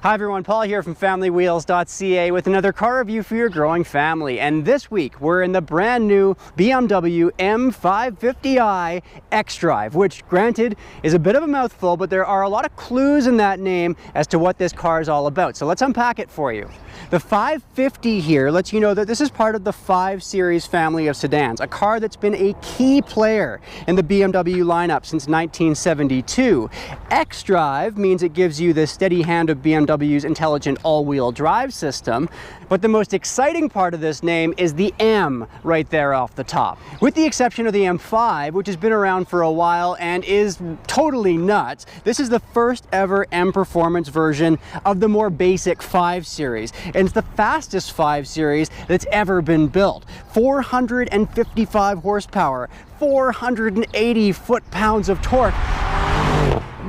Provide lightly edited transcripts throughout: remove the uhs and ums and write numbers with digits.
Hi everyone, Paul here from FamilyWheels.ca with another car review for your growing family. And this week we're in the brand new BMW M550i xDrive, which granted is a bit of a mouthful, but there are a lot of clues in that name as to what this car is all about. So let's unpack it for you. The 550 here lets you know that this is part of the 5 Series family of sedans, a car that's been a key player in the BMW lineup since 1972. xDrive means it gives you the steady hand of BMW's intelligent all-wheel drive system, but the most exciting part of this name is the M right there off the top. With the exception of the M5, which has been around for a while and is totally nuts, this is the first ever M Performance version of the more basic 5 Series. And it's the fastest 5 Series that's ever been built. 455 horsepower, 480 foot-pounds of torque.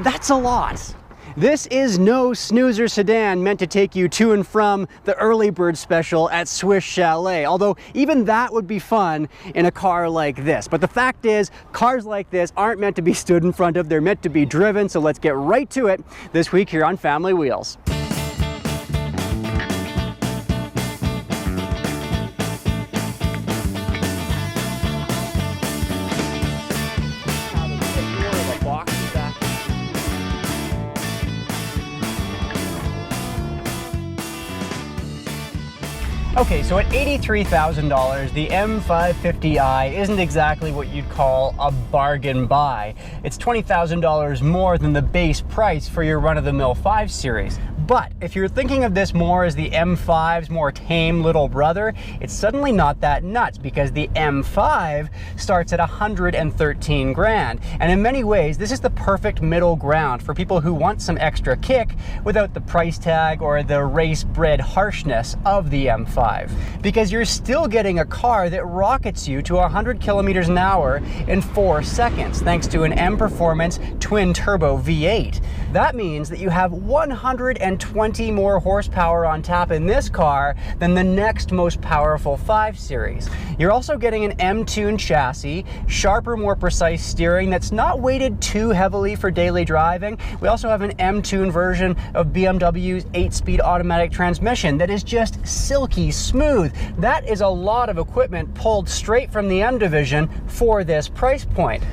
That's a lot. This is no snoozer sedan meant to take you to and from the early bird special at Swiss Chalet, although even that would be fun in a car like this. But the fact is, cars like this aren't meant to be stood in front of, they're meant to be driven, so let's get right to it this week here on Family Wheels. Okay, so at $83,000, the M550i isn't exactly what you'd call a bargain buy. It's $20,000 more than the base price for your run-of-the-mill 5 Series. But if you're thinking of this more as the M5's more tame little brother, it's suddenly not that nuts, because the M5 starts at 113 grand. And in many ways, this is the perfect middle ground for people who want some extra kick without the price tag or the race-bred harshness of the M5. Because you're still getting a car that rockets you to 100 kilometers an hour in 4 seconds, thanks to an M Performance twin-turbo V8. That means that you have 120 more horsepower on tap in this car than the next most powerful 5 Series. You're also getting an M-tuned chassis, sharper, more precise steering that's not weighted too heavily for daily driving. We also have an M-tuned version of BMW's 8-speed automatic transmission that is just silky smooth. That is a lot of equipment pulled straight from the M division for this price point.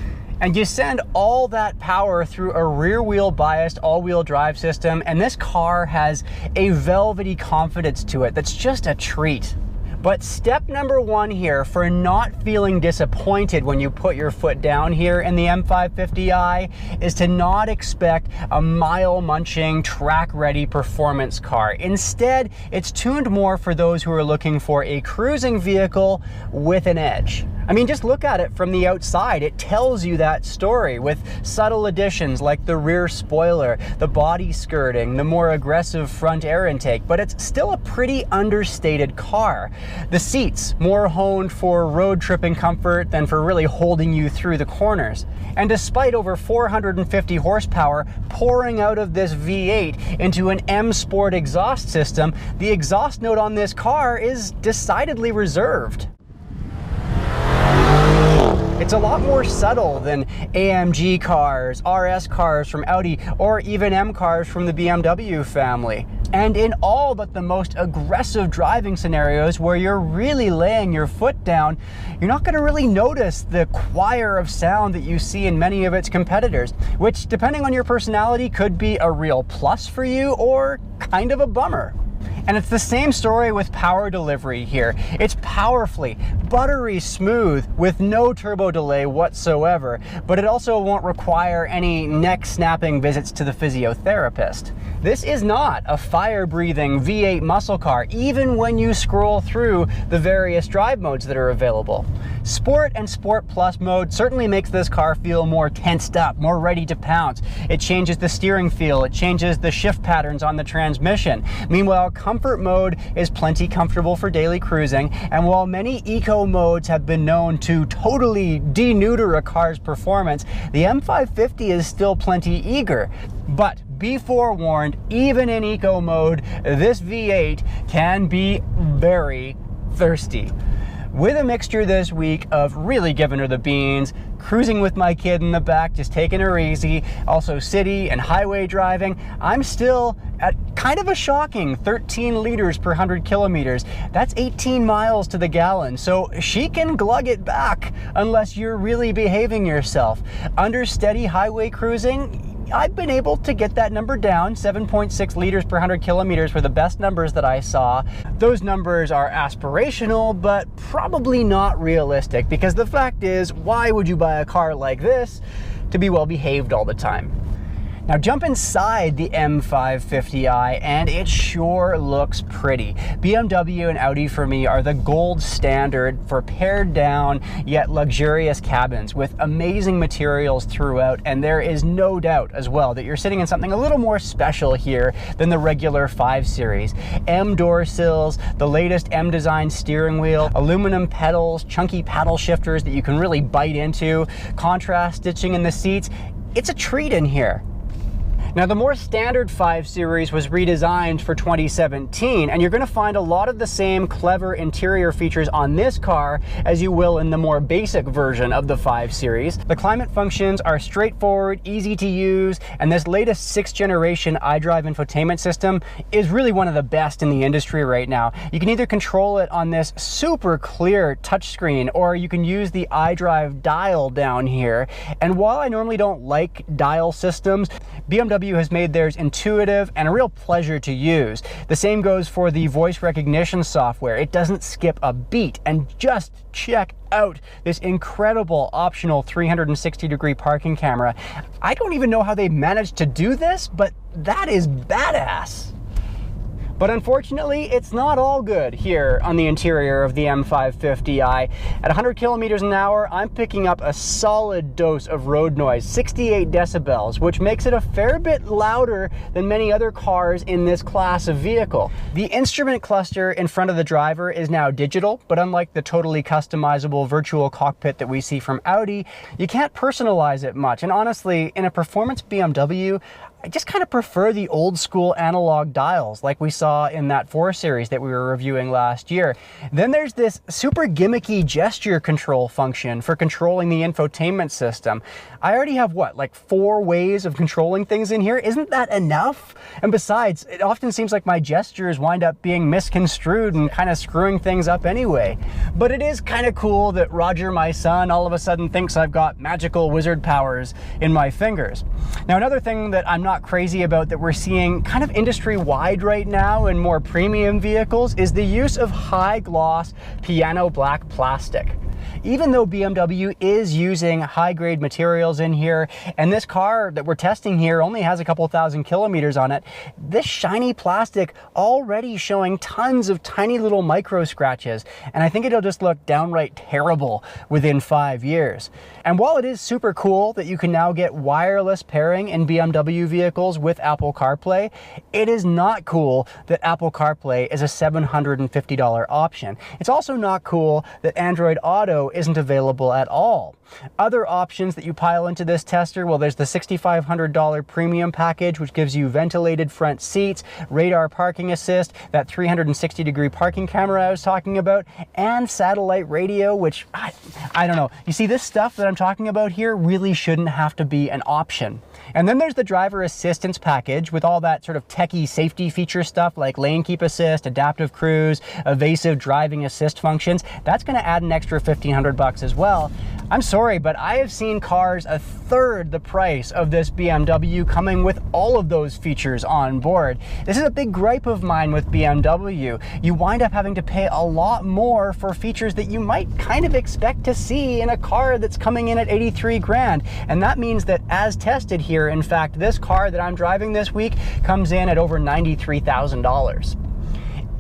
And you send all that power through a rear-wheel biased all-wheel drive system, and this car has a velvety confidence to it that's just a treat. But step number one here for not feeling disappointed when you put your foot down here in the M550i is to not expect a mile-munching, track-ready performance car. Instead, it's tuned more for those who are looking for a cruising vehicle with an edge. I mean, just look at it from the outside. It tells you that story with subtle additions like the rear spoiler, the body skirting, the more aggressive front air intake, but it's still a pretty understated car. The seats, more honed for road tripping comfort than for really holding you through the corners. And despite over 450 horsepower pouring out of this V8 into an M Sport exhaust system, the exhaust note on this car is decidedly reserved. It's a lot more subtle than AMG cars, RS cars from Audi, or even M cars from the BMW family. And in all but the most aggressive driving scenarios where you're really laying your foot down, you're not going to really notice the choir of sound that you see in many of its competitors, which, depending on your personality, could be a real plus for you or kind of a bummer. And it's the same story with power delivery here. It's powerfully, buttery smooth with no turbo delay whatsoever, but it also won't require any neck-snapping visits to the physiotherapist. This is not a fire-breathing V8 muscle car, even when you scroll through the various drive modes that are available. Sport and Sport Plus mode certainly makes this car feel more tensed up, more ready to pounce. It changes the steering feel, it changes the shift patterns on the transmission. Meanwhile, Comfort mode is plenty comfortable for daily cruising, and while many eco modes have been known to totally denudre a car's performance, the M550 is still plenty eager. But be forewarned, even in eco mode, this V8 can be very thirsty. with a mixture this week of really giving her the beans, cruising with my kid in the back, just taking her easy, also city and highway driving. I'm still at kind of a shocking 13 liters per 100 kilometers. That's 18 miles to the gallon, so she can glug it back unless you're really behaving yourself. Under steady highway cruising, I've been able to get that number down. 7.6 liters per 100 kilometers were the best numbers that I saw. Those numbers are aspirational, but probably not realistic, because the fact is, why would you buy a car like this to be well behaved all the time? Now jump inside the M550i and it sure looks pretty. BMW and Audi for me are the gold standard for pared down yet luxurious cabins with amazing materials throughout, and there is no doubt as well that you're sitting in something a little more special here than the regular 5 Series. M door sills, the latest M design steering wheel, aluminum pedals, chunky paddle shifters that you can really bite into, contrast stitching in the seats. It's a treat in here. Now, the more standard 5 Series was redesigned for 2017, and you're going to find a lot of the same clever interior features on this car as you will in the more basic version of the 5 Series. The climate functions are straightforward, easy to use, and this latest 6th generation iDrive infotainment system is really one of the best in the industry right now. You can either control it on this super clear touchscreen, or you can use the iDrive dial down here. And while I normally don't like dial systems, BMW has made theirs intuitive and a real pleasure to use. The same goes for the voice recognition software. It doesn't skip a beat. And just check out this incredible optional 360-degree parking camera. I don't even know how they managed to do this, but that is badass. But unfortunately, it's not all good here on the interior of the M550i. At 100 kilometers an hour, I'm picking up a solid dose of road noise, 68 decibels, which makes it a fair bit louder than many other cars in this class of vehicle. The instrument cluster in front of the driver is now digital, but unlike the totally customizable virtual cockpit that we see from Audi, you can't personalize it much. And honestly, in a performance BMW, I just kind of prefer the old school analog dials like we saw in that 4 Series that we were reviewing last year. Then there's this super gimmicky gesture control function for controlling the infotainment system. I already have what, like 4 ways of controlling things in here? Isn't that enough? And besides, it often seems like my gestures wind up being misconstrued and kind of screwing things up anyway. But it is kind of cool that Roger, my son, all of a sudden thinks I've got magical wizard powers in my fingers. Now, another thing that I'm not crazy about that we're seeing kind of industry-wide right now in more premium vehicles is the use of high-gloss piano black plastic. Even though BMW is using high-grade materials in here, and this car that we're testing here only has a couple thousand kilometers on it, this shiny plastic already showing tons of tiny little micro scratches, and I think it'll just look downright terrible within 5 years. And while it is super cool that you can now get wireless pairing in BMW vehicles with Apple CarPlay, it is not cool that Apple CarPlay is a $750 option. It's also not cool that Android Auto isn't available at all. Other options that you pile into this tester, well, there's the $6,500 premium package, which gives you ventilated front seats, radar parking assist, that 360-degree parking camera I was talking about, and satellite radio, which I don't know. You see, this stuff that I'm talking about here really shouldn't have to be an option. And then there's the driver assistance package with all that sort of techie safety feature stuff like lane keep assist, adaptive cruise, evasive driving assist functions. That's going to add an extra $1,500 as well. I'm sorry, but I have seen cars a third the price of this BMW coming with all of those features on board. This is a big gripe of mine with BMW. You wind up having to pay a lot more for features that you might kind of expect to see in a car that's coming in at 83 grand. And that means that as tested here, in fact, this car that I'm driving this week comes in at over $93,000.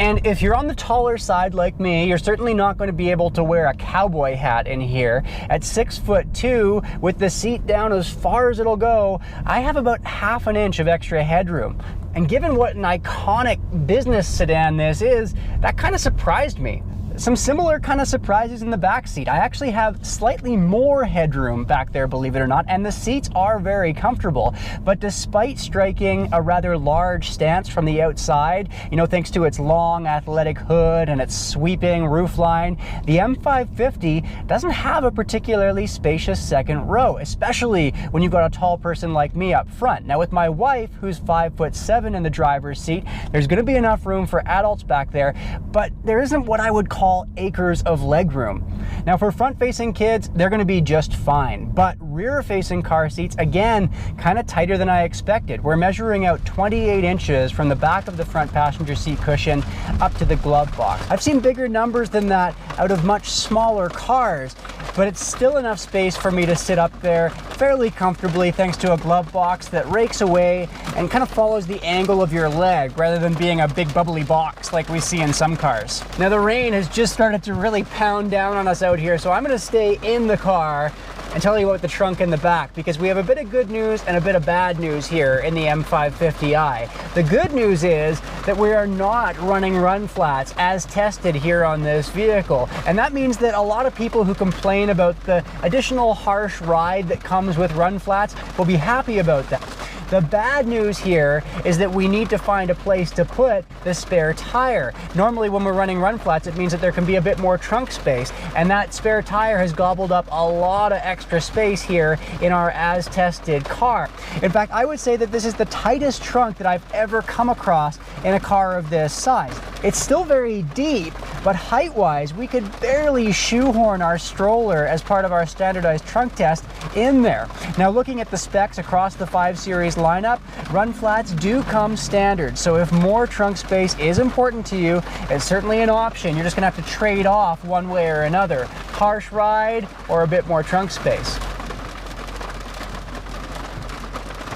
And if you're on the taller side like me, you're certainly not going to be able to wear a cowboy hat in here. At 6'2", with the seat down as far as it'll go, I have about ½ an inch of extra headroom. And given what an iconic business sedan this is, that kind of surprised me. Some similar kind of surprises in the back seat. I actually have slightly more headroom back there, believe it or not, and the seats are very comfortable. But despite striking a rather large stance from the outside, you know, thanks to its long athletic hood and its sweeping roofline, the M550 doesn't have a particularly spacious second row, especially when you've got a tall person like me up front. Now with my wife, who's 5'7" in the driver's seat, there's going to be enough room for adults back there, but there isn't what I would call acres of legroom. Now for front-facing kids, they're going to be just fine, but rear-facing car seats, again, kind of tighter than I expected. We're measuring out 28 inches from the back of the front passenger seat cushion up to the glove box. I've seen bigger numbers than that out of much smaller cars, but it's still enough space for me to sit up there fairly comfortably thanks to a glove box that rakes away and kind of follows the angle of your leg rather than being a big bubbly box like we see in some cars. Now the rain has just started to really pound down on us out here, so I'm going to stay in the car and tell you about the trunk in the back, because we have a bit of good news and a bit of bad news here in the M550i. The good news is that we are not running run flats as tested here on this vehicle, and that means that a lot of people who complain about the additional harsh ride that comes with run flats will be happy about that. The bad news here is that we need to find a place to put the spare tire. Normally when we're running run flats, it means that there can be a bit more trunk space, and that spare tire has gobbled up a lot of extra space here in our as tested car. In fact, I would say that this is the tightest trunk that I've ever come across in a car of this size. It's still very deep, but height-wise, we could barely shoehorn our stroller as part of our standardized trunk test in there. Now, looking at the specs across the 5 Series lineup, run flats do come standard, so if more trunk space is important to you, it's certainly an option. You're just gonna have to trade off one way or another. Harsh ride or a bit more trunk space.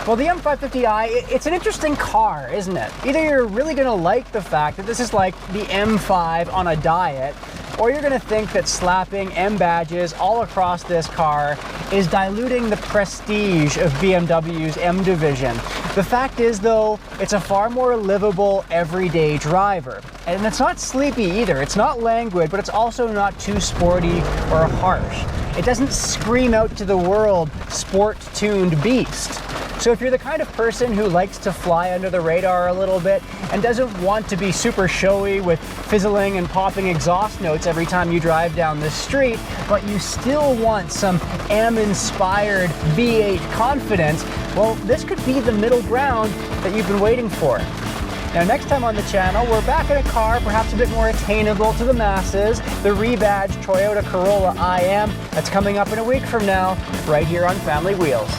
Well, the M550i, it's an interesting car, isn't it? Either you're really gonna like the fact that this is like the M5 on a diet, or you're gonna think that slapping M badges all across this car is diluting the prestige of BMW's M division. The fact is, though, it's a far more livable everyday driver. And it's not sleepy either. It's not languid, but it's also not too sporty or harsh. It doesn't scream out to the world, sport-tuned beast. So if you're the kind of person who likes to fly under the radar a little bit and doesn't want to be super showy with fizzling and popping exhaust notes every time you drive down the street, but you still want some M-inspired V8 confidence, well, this could be the middle ground that you've been waiting for. Now, next time on the channel, we're back in a car perhaps a bit more attainable to the masses, the rebadged Toyota Corolla IM. That's coming up in a week from now, right here on Family Wheels.